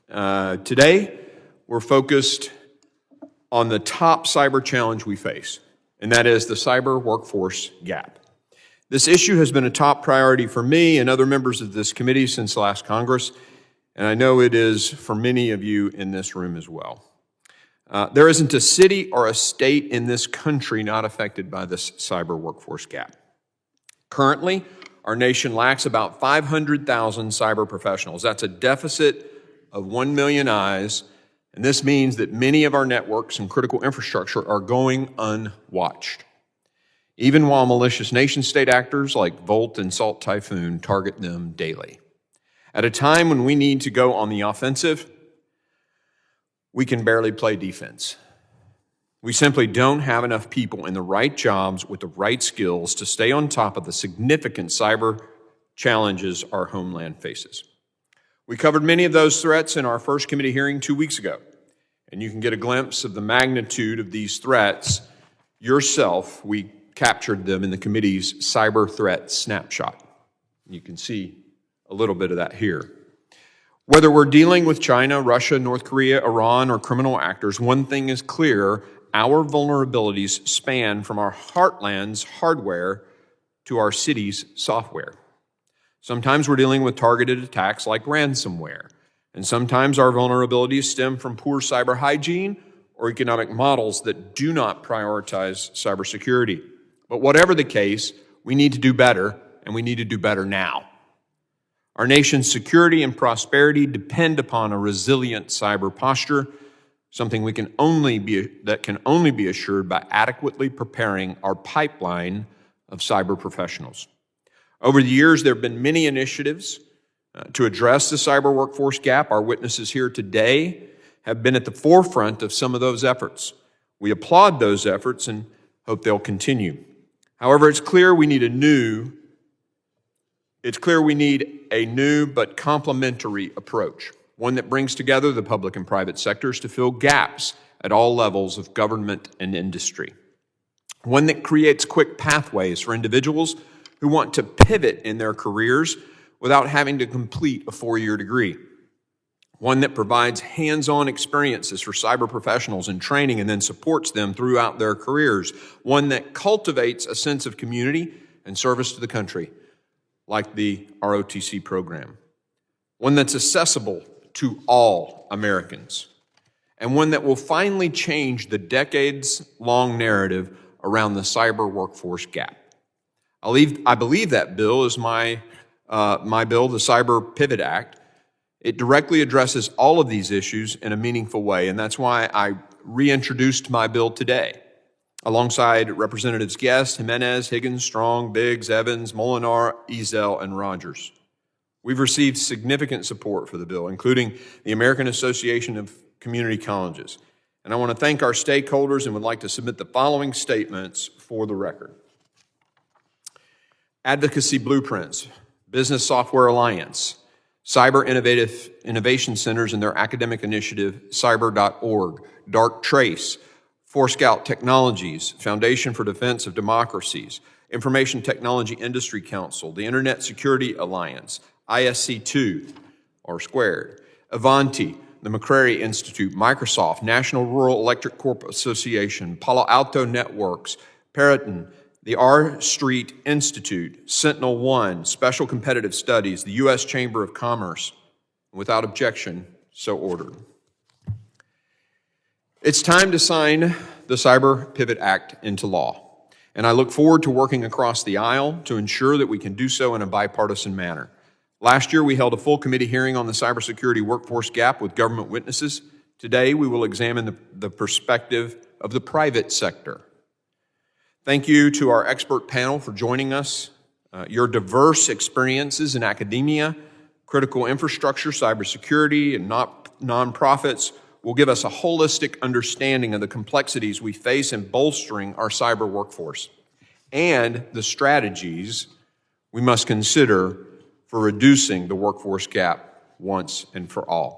Today, we're focused on the top cyber challenge we face, and that is the cyber workforce gap. This issue has been a top priority for me and other members of this committee since last Congress, and I know it is for many of you in this room as well. There isn't a city or a state in this country not affected by this cyber workforce gap. Currently, our nation lacks about 500,000 cyber professionals. That's a deficit of 1 million eyes, and this means that many of our networks and critical infrastructure are going unwatched, even while malicious nation-state actors like Volt and Salt Typhoon target them daily. At a time when we need to go on the offensive, we can barely play defense. We simply don't have enough people in the right jobs with the right skills to stay on top of the significant cyber challenges our homeland faces. We covered many of those threats in our first committee hearing 2 weeks ago, and you can get a glimpse of the magnitude of these threats yourself. We captured them in the committee's cyber threat snapshot. You can see a little bit of that here. Whether we're dealing with China, Russia, North Korea, Iran, or criminal actors, one thing is clear: our vulnerabilities span from our heartland's hardware to our city's software. Sometimes we're dealing with targeted attacks like ransomware, and sometimes our vulnerabilities stem from poor cyber hygiene or economic models that do not prioritize cybersecurity. But whatever the case, we need to do better, and we need to do better now. Our nation's security and prosperity depend upon a resilient cyber posture, something that can only be assured by adequately preparing our pipeline of cyber professionals. Over the years, there have been many initiatives to address the cyber workforce gap. Our witnesses here today have been at the forefront of some of those efforts. We applaud those efforts and hope they'll continue. However, it's clear we need a new but complementary approach, one that brings together the public and private sectors to fill gaps at all levels of government and industry, one that creates quick pathways for individuals who want to pivot in their careers without having to complete a 4-year degree, one that provides hands-on experiences for cyber professionals in training and then supports them throughout their careers, one that cultivates a sense of community and service to the country, like the ROTC program, one that's accessible to all Americans, and one that will finally change the decades-long narrative around the cyber workforce gap. I believe that bill is my bill, the Cyber Pivot Act. It directly addresses all of these issues in a meaningful way, and that's why I reintroduced my bill today, alongside Representatives Guest, Jimenez, Higgins, Strong, Biggs, Evans, Molinar, Ezell, and Rogers. We've received significant support for the bill, including the American Association of Community Colleges. And I want to thank our stakeholders and would like to submit the following statements for the record. Advocacy Blueprints, Business Software Alliance, Cyber Innovation Centers and their academic initiative, cyber.org, Dark Trace, Forescout Technologies, Foundation for Defense of Democracies, Information Technology Industry Council, the Internet Security Alliance, ISC2, or Squared, Avanti, the McCrary Institute, Microsoft, National Rural Electric Corp Association, Palo Alto Networks, Periton, the R Street Institute, Sentinel One, Special Competitive Studies, the U.S. Chamber of Commerce. Without objection, so ordered. It's time to sign the Cyber Pivot Act into law, and I look forward to working across the aisle to ensure that we can do so in a bipartisan manner. Last year, we held a full committee hearing on the cybersecurity workforce gap with government witnesses. Today, we will examine the perspective of the private sector. Thank you to our expert panel for joining us. Your diverse experiences in academia, critical infrastructure, cybersecurity, and nonprofits will give us a holistic understanding of the complexities we face in bolstering our cyber workforce and the strategies we must consider for reducing the workforce gap once and for all.